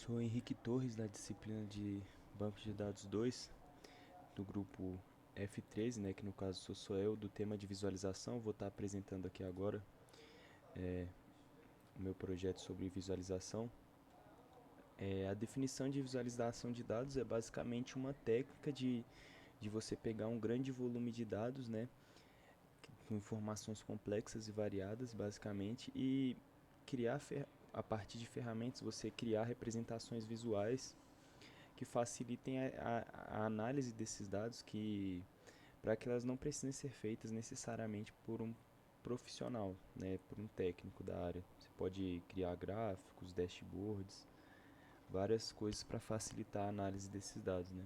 Sou Henrique Torres, da disciplina de Banco de Dados 2, do grupo F13, né, que no caso sou eu, do tema de visualização. Vou estar apresentando aqui agora o meu projeto sobre visualização. A definição de visualização de dados é basicamente uma técnica de você pegar um grande volume de dados, né, com informações complexas e variadas, basicamente, e criar, a partir de ferramentas, você criar representações visuais que facilitem a análise desses dados, que para que elas não precisem ser feitas necessariamente por um profissional, né, por um técnico da área. Você pode criar gráficos, dashboards, várias coisas para facilitar a análise desses dados, né?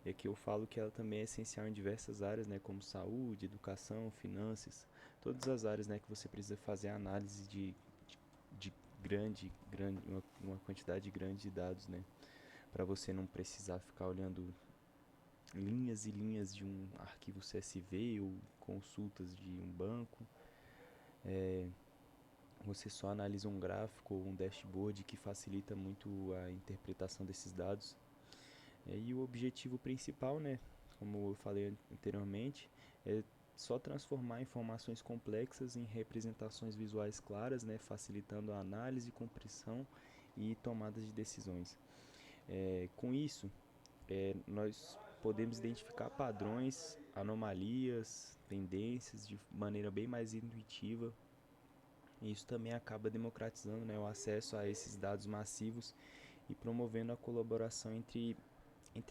E aqui eu falo que ela também é essencial em diversas áreas, né, como saúde, educação, finanças, todas as áreas, né, que você precisa fazer a análise de grande uma quantidade grande de dados, né, para você não precisar ficar olhando linhas e linhas de um arquivo CSV ou consultas de um banco. Você só analisa um gráfico ou um dashboard, que facilita muito a interpretação desses dados. E o objetivo principal, né, como eu falei anteriormente, é só transformar informações complexas em representações visuais claras, né, facilitando a análise, compreensão e tomadas de decisões. Com isso, nós podemos identificar padrões, anomalias, tendências de maneira bem mais intuitiva. E isso também acaba democratizando, né, o acesso a esses dados massivos e promovendo a colaboração entre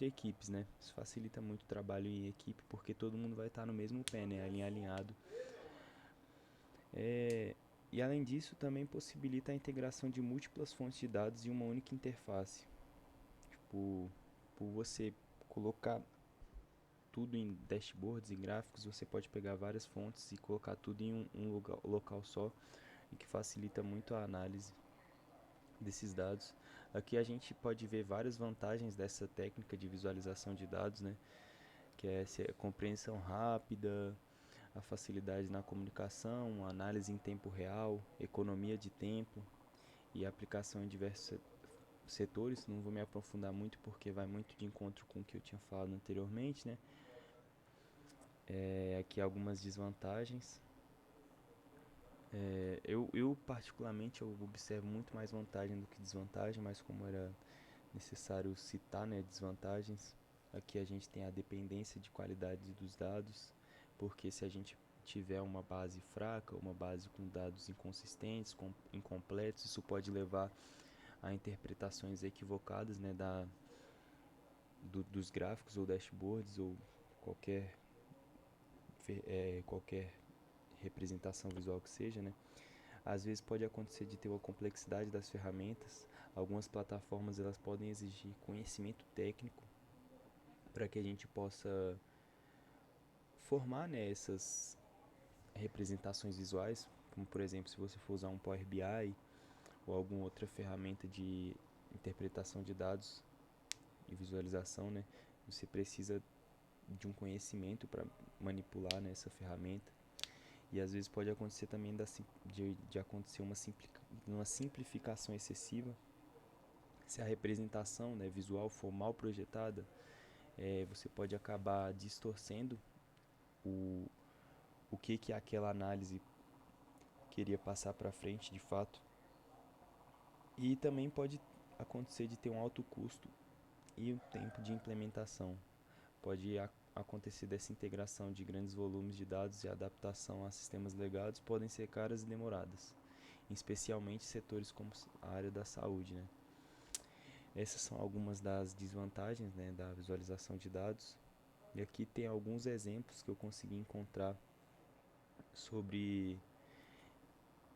equipes, né? Isso facilita muito o trabalho em equipe, porque todo mundo vai estar no mesmo pé, né, alinhado. E além disso, também possibilita a integração de múltiplas fontes de dados em uma única interface. Tipo, por você colocar tudo em dashboards e gráficos, você pode pegar várias fontes e colocar tudo em um local só, e que facilita muito a análise desses dados. Aqui a gente pode ver várias vantagens dessa técnica de visualização de dados, né? Que é a compreensão rápida, a facilidade na comunicação, a análise em tempo real, economia de tempo e aplicação em diversos setores. Não vou me aprofundar muito porque vai muito de encontro com o que eu tinha falado anteriormente, né? Aqui algumas desvantagens. Eu particularmente eu observo muito mais vantagem do que desvantagem, mas como era necessário citar, né, desvantagens, aqui a gente tem a dependência de qualidade dos dados, porque se a gente tiver uma base fraca, uma base com dados inconsistentes, incompletos, isso pode levar a interpretações equivocadas, né, dos gráficos ou dashboards ou qualquer, qualquer representação visual que seja, né? Às vezes pode acontecer de ter uma complexidade das ferramentas. Algumas plataformas elas podem exigir conhecimento técnico para que a gente possa formar, né, essas representações visuais, como por exemplo se você for usar um Power BI ou alguma outra ferramenta de interpretação de dados e visualização, né, você precisa de um conhecimento para manipular, né, essa ferramenta. E às vezes pode acontecer também de acontecer uma simplificação excessiva. Se a representação, né, visual for mal projetada, você pode acabar distorcendo o, o que aquela análise queria passar para frente de fato. E também pode acontecer de ter um alto custo e um tempo de implementação. Pode acontecer dessa integração de grandes volumes de dados e adaptação a sistemas legados podem ser caras e demoradas, especialmente setores como a área da saúde, né? Essas são algumas das desvantagens, né, da visualização de dados. E aqui tem alguns exemplos que eu consegui encontrar sobre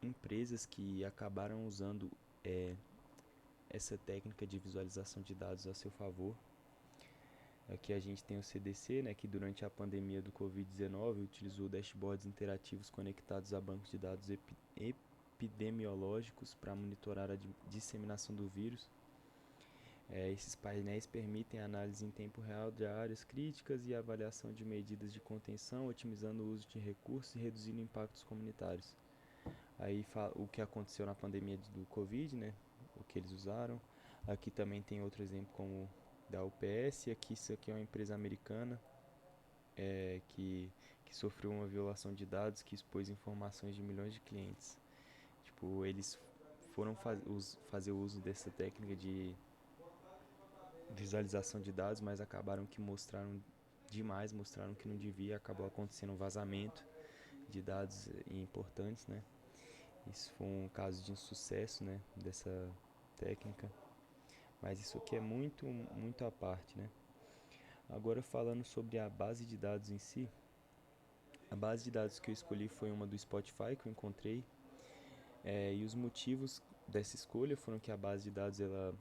empresas que acabaram usando essa técnica de visualização de dados a seu favor. Aqui a gente tem o CDC, né, que durante a pandemia do Covid-19 utilizou dashboards interativos conectados a bancos de dados epidemiológicos para monitorar a disseminação do vírus. Esses painéis permitem análise em tempo real de áreas críticas e avaliação de medidas de contenção, otimizando o uso de recursos e reduzindo impactos comunitários. Aí o que aconteceu na pandemia do Covid, né? O que eles usaram. Aqui também tem outro exemplo como da UPS, e aqui isso aqui é uma empresa americana é, que, que sofreu uma violação de dados que expôs informações de milhões de clientes. Tipo, eles foram fazer uso dessa técnica de visualização de dados, mas acabaram que mostraram demais, mostraram que não devia, acabou acontecendo um vazamento de dados importantes, né? Isso foi um caso de insucesso, né, dessa técnica, mas isso aqui é muito à parte, né? Agora falando sobre a base de dados em si, a base de dados que eu escolhi foi uma do Spotify que eu encontrei, e os motivos dessa escolha foram que a base de dados ela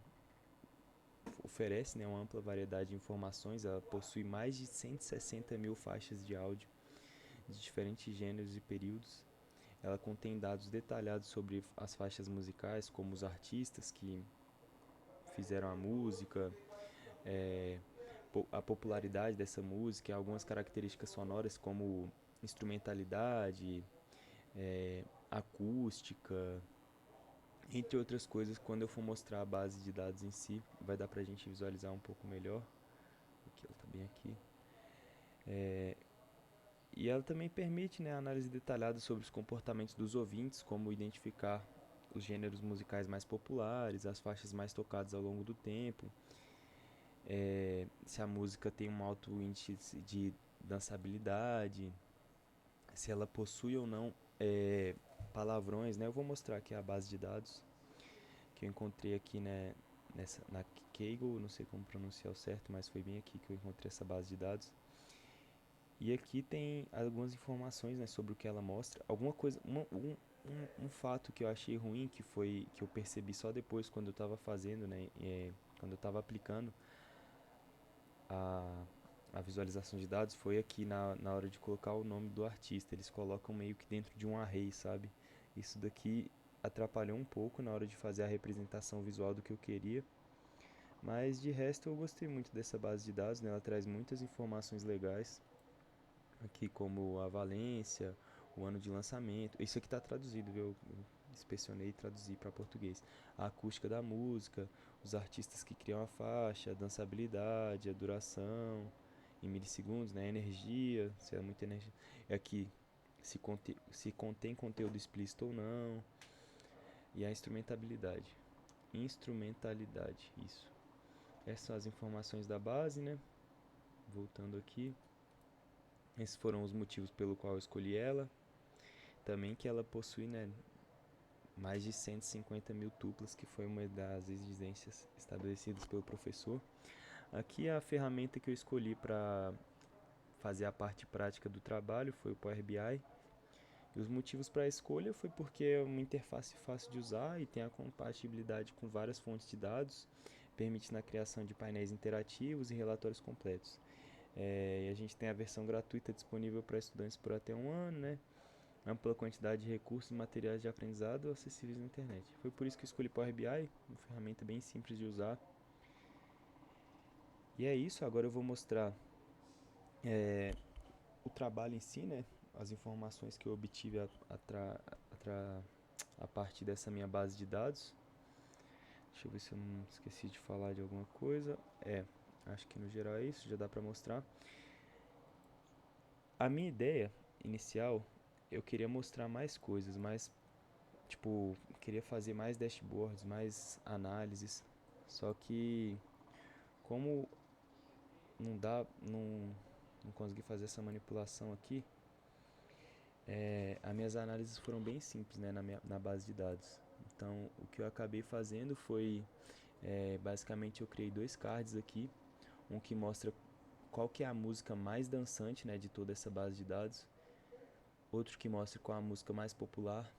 oferece, né, uma ampla variedade de informações, ela possui mais de 160 mil faixas de áudio de diferentes gêneros e períodos. Ela contém dados detalhados sobre as faixas musicais, como os artistas que fizeram a música, é, a popularidade dessa música, algumas características sonoras como instrumentalidade, acústica, entre outras coisas. Quando eu for mostrar a base de dados em si, vai dar pra gente visualizar um pouco melhor. Aqui, ela tá bem aqui. E ela também permite, né, análise detalhada sobre os comportamentos dos ouvintes, como identificar os gêneros musicais mais populares, as faixas mais tocadas ao longo do tempo, se a música tem um alto índice de dançabilidade, se ela possui ou não palavrões, né? Eu vou mostrar aqui a base de dados que eu encontrei aqui, né, na Kaggle, não sei como pronunciar o certo, mas foi bem aqui que eu encontrei essa base de dados. E aqui tem algumas informações, né, sobre o que ela mostra. Alguma coisa, um fato que eu achei ruim, que eu percebi só depois quando eu estava fazendo, né, quando eu estava aplicando a, a visualização de dados, foi aqui na hora de colocar o nome do artista. Eles colocam meio que dentro de um array, sabe? Isso daqui atrapalhou um pouco na hora de fazer a representação visual do que eu queria. Mas de resto eu gostei muito dessa base de dados, né? Ela traz muitas informações legais, aqui como a valência, o ano de lançamento. Isso aqui está traduzido, viu? Eu inspecionei e traduzi para português. A acústica da música, os artistas que criam a faixa, a dançabilidade, a duração em milissegundos, né? A energia, se é muita energia. É aqui se contém conteúdo explícito ou não. E a instrumentabilidade. Instrumentalidade, isso. Essas são as informações da base, né? Voltando aqui. Esses foram os motivos pelo qual eu escolhi ela. Também que ela possui, né, mais de 150 mil tuplas, que foi uma das exigências estabelecidas pelo professor. Aqui a ferramenta que eu escolhi para fazer a parte prática do trabalho foi o Power BI. E os motivos para a escolha foi porque é uma interface fácil de usar e tem a compatibilidade com várias fontes de dados, permitindo a criação de painéis interativos e relatórios completos. E a gente tem a versão gratuita disponível para estudantes por até um ano, né? Ampla quantidade de recursos e materiais de aprendizado acessíveis na internet. Foi por isso que eu escolhi Power BI, uma ferramenta bem simples de usar. E é isso, agora eu vou mostrar o trabalho em si, né? As informações que eu obtive a partir dessa minha base de dados. Deixa eu ver se eu não esqueci de falar de alguma coisa. Acho que no geral é isso, já dá pra mostrar. A minha ideia inicial, eu queria mostrar mais coisas, mais, tipo, queria fazer mais dashboards, mais análises. Só que como não consegui fazer essa manipulação aqui, as minhas análises foram bem simples, né, na base de dados. Então, o que eu acabei fazendo foi, basicamente, eu criei dois cards aqui, um que mostra qual que é a música mais dançante, né, de toda essa base de dados, outro que mostra qual é a música mais popular.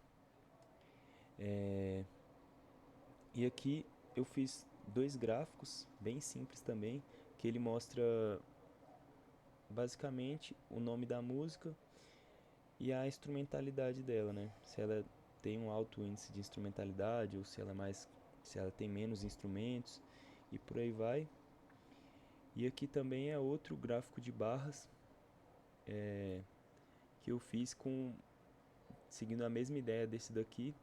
E aqui eu fiz dois gráficos bem simples também, que ele mostra basicamente o nome da música e a instrumentalidade dela, né? Se ela tem um alto índice de instrumentalidade ou se ela tem menos instrumentos e por aí vai. E aqui também é outro gráfico de barras que eu fiz seguindo a mesma ideia desse daqui,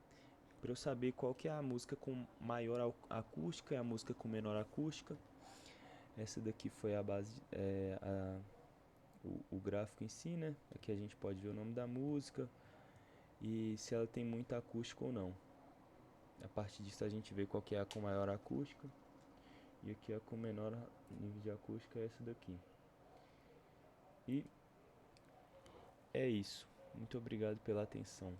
para eu saber qual que é a música com maior acústica e a música com menor acústica. Essa daqui foi a base, o gráfico em si, né? Aqui a gente pode ver o nome da música e se ela tem muita acústica ou não. A partir disso a gente vê qual que é a com maior acústica, e aqui a com menor nível de acústica é essa daqui. E é isso. Muito obrigado pela atenção.